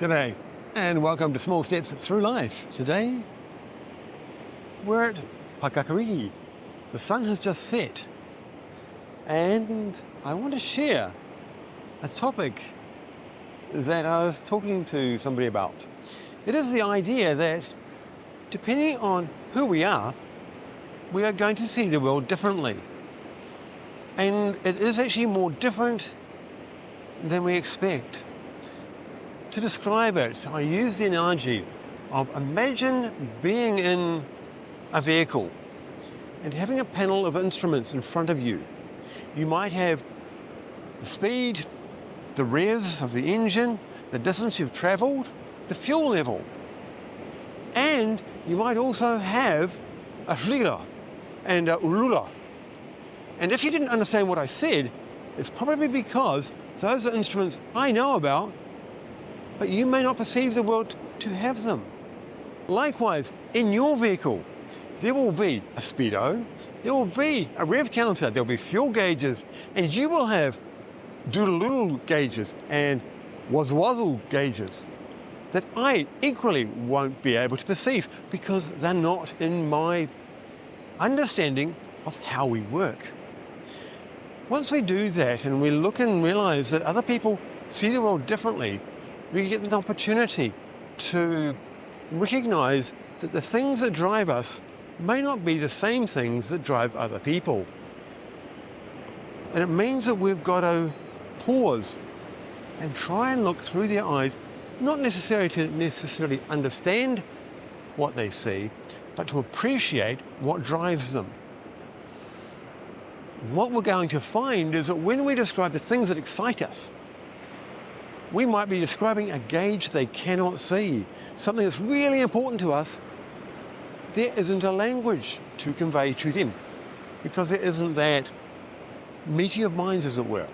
G'day, and welcome to Small Steps Through Life. Today, we're at Pakakariki. The sun has just set, and I want to share a topic that I was talking to somebody about. It is the idea that depending on who we are going to see the world differently. And it is actually more different than we expect. To describe it, I use the analogy of imagine being in a vehicle and having a panel of instruments in front of you. You might have the speed, the revs of the engine, the distance you've travelled, the fuel level. And you might also have a rira and a urura. And if you didn't understand what I said, it's probably because those are instruments I know about, but you may not perceive the world to have them. Likewise, in your vehicle, there will be a speedo, there will be a rev counter, there'll be fuel gauges, and you will have doodle gauges and wazzle gauges that I equally won't be able to perceive because they're not in my understanding of how we work. Once we do that and we look and realize that other people see the world differently, we get an opportunity to recognize that the things that drive us may not be the same things that drive other people. And it means that we've got to pause and try and look through their eyes, not necessarily to understand what they see, but to appreciate what drives them. What we're going to find is that when we describe the things that excite us, we might be describing a gauge they cannot see, something that's really important to us. There isn't a language to convey to them because there isn't that meeting of minds, as it were.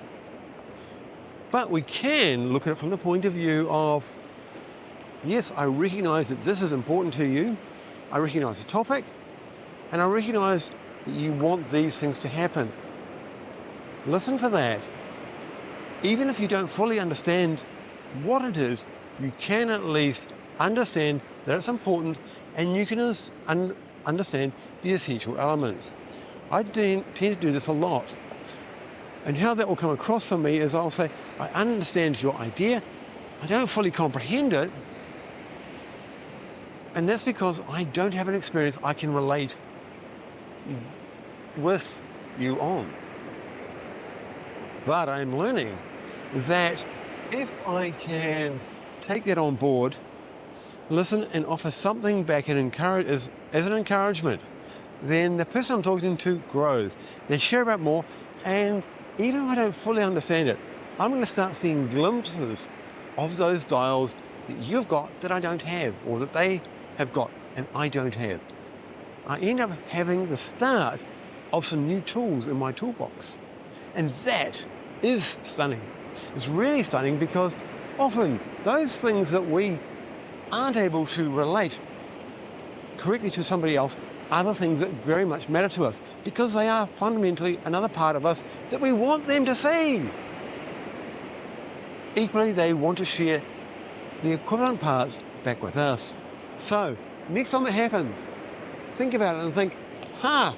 But we can look at it from the point of view of, yes, I recognize that this is important to you, I recognize the topic, and I recognize that you want these things to happen. Listen for that. Even if you don't fully understand what it is, you can at least understand that it's important and you can understand the essential elements. I tend to do this a lot. And how that will come across for me is I'll say, I understand your idea, I don't fully comprehend it, and that's because I don't have an experience I can relate with you on. But I'm learning that if I can take that on board, listen and offer something back and encourage as an encouragement, then the person I'm talking to grows. They share about more, and even if I don't fully understand it, I'm going to start seeing glimpses of those dials that you've got that I don't have, or that they have got and I don't have. I end up having the start of some new tools in my toolbox. And that is stunning. It's really stunning because often those things that we aren't able to relate correctly to somebody else are the things that very much matter to us because they are fundamentally another part of us that we want them to see. Equally, they want to share the equivalent parts back with us. So, next time it happens, think about it and think, I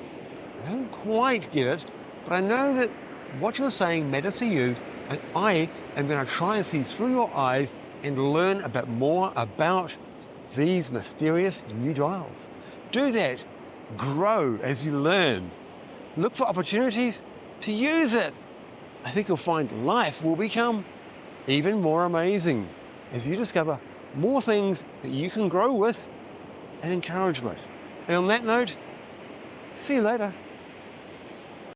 don't quite get it, but I know that what you're saying matters to you, and I am going to try and see through your eyes and learn a bit more about these mysterious new dials. Do that. Grow as you learn. Look for opportunities to use it. I think you'll find life will become even more amazing as you discover more things that you can grow with and encourage with. And on that note, see you later.